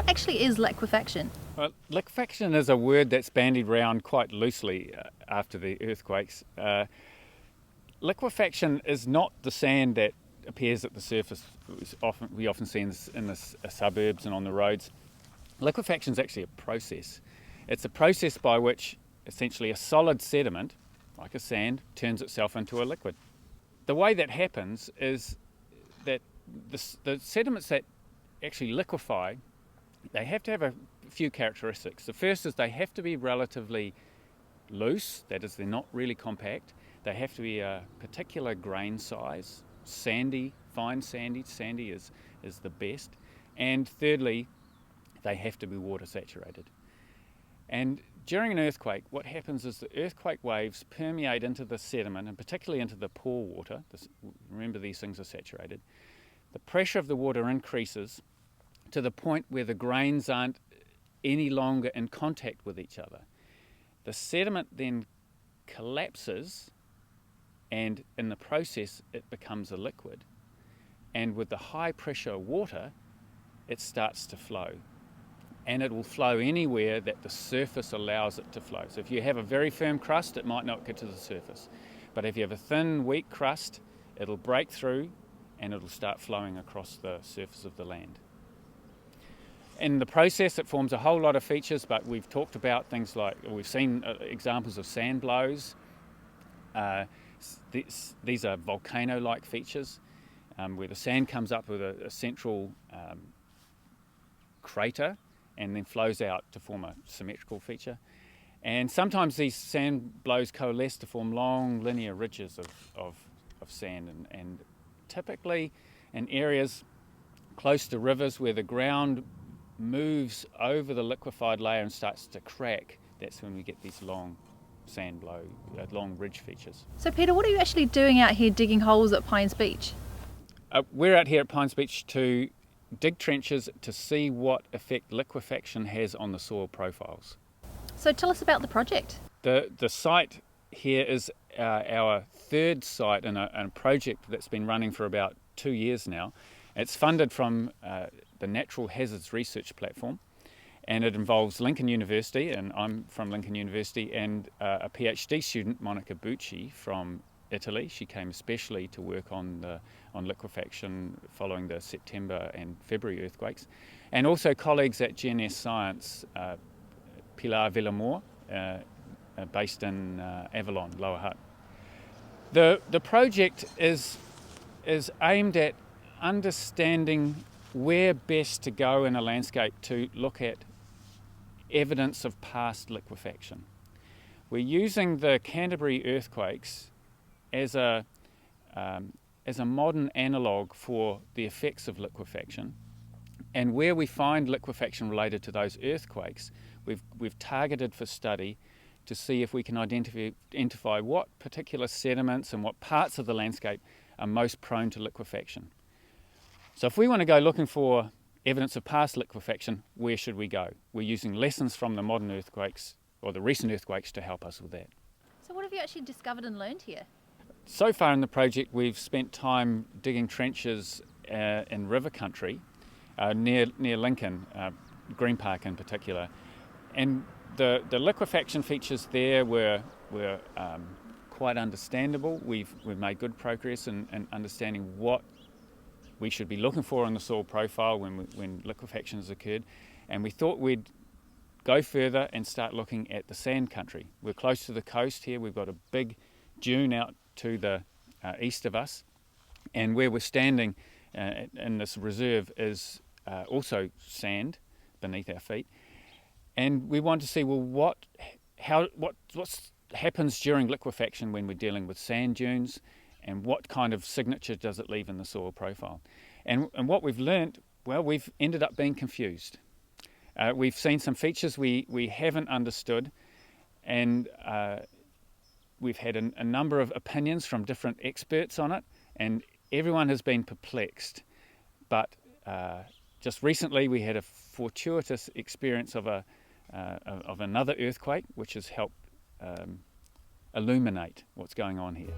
what actually is liquefaction? Well, liquefaction is a word that's bandied around quite loosely after the earthquakes. Liquefaction is not the sand that appears at the surface we often see in the suburbs and on the roads. Liquefaction is actually a process. It's a process by which essentially a solid sediment, like a sand, turns itself into a liquid. The way that happens is that the sediments that actually liquefy, they have to have a few characteristics. The first is they have to be relatively loose, that is, they're not really compact. They have to be a particular grain size, sandy, fine sandy is the best. And thirdly, they have to be water saturated. And during an earthquake, what happens is the earthquake waves permeate into the sediment, and particularly into the pore water. Remember, these things are saturated. The pressure of the water increases to the point where the grains aren't any longer in contact with each other. The sediment then collapses, and in the process it becomes a liquid. And with the high pressure water, it starts to flow. And it will flow anywhere that the surface allows it to flow. So if you have a very firm crust, it might not get to the surface. But if you have a thin, weak crust, it'll break through and it'll start flowing across the surface of the land. In the process, it forms a whole lot of features, but we've talked about things like, we've seen examples of sand blows. These are volcano-like features where the sand comes up with a central crater and then flows out to form a symmetrical feature. And sometimes these sand blows coalesce to form long linear ridges of sand, and typically in areas close to rivers where the ground moves over the liquefied layer and starts to crack, that's when we get these long sand blow, long ridge features. So Peter, what are you actually doing out here digging holes at Pines Beach? We're out here at Pines Beach to dig trenches to see what effect liquefaction has on the soil profiles. So tell us about the project. The site here is our third site in a project that's been running for about 2 years now. It's funded from the Natural Hazards Research Platform, and it involves Lincoln University, and I'm from Lincoln University, and a PhD student, Monica Bucci, from Italy. She came especially to work on liquefaction following the September and February earthquakes, and also colleagues at GNS Science, Pilar Villamor, based in Avalon, Lower Hutt. The project is aimed at understanding where best to go in a landscape to look at evidence of past liquefaction. We're using the Canterbury earthquakes as a modern analogue for the effects of liquefaction, and where we find liquefaction related to those earthquakes, we've targeted for study to see if we can identify what particular sediments and what parts of the landscape are most prone to liquefaction. So if we want to go looking for evidence of past liquefaction, where should we go? We're using lessons from the modern earthquakes, or the recent earthquakes, to help us with that. So what have you actually discovered and learned here? So far in the project, we've spent time digging trenches in river country near Lincoln, Green Park in particular, and the liquefaction features there were quite understandable. We've made good progress in understanding what we should be looking for in the soil profile when liquefaction has occurred, and we thought we'd go further and start looking at the sand country. We're close to the coast here. We've got a big dune out to the east of us, and where we're standing in this reserve is also sand beneath our feet, and we want to see, well, what happens during liquefaction when we're dealing with sand dunes, and what kind of signature does it leave in the soil profile. And what we've learnt, well, we've ended up being confused. We've seen some features we haven't understood, and we've had a number of opinions from different experts on it, and everyone has been perplexed. But just recently we had a fortuitous experience of another earthquake, which has helped illuminate what's going on here.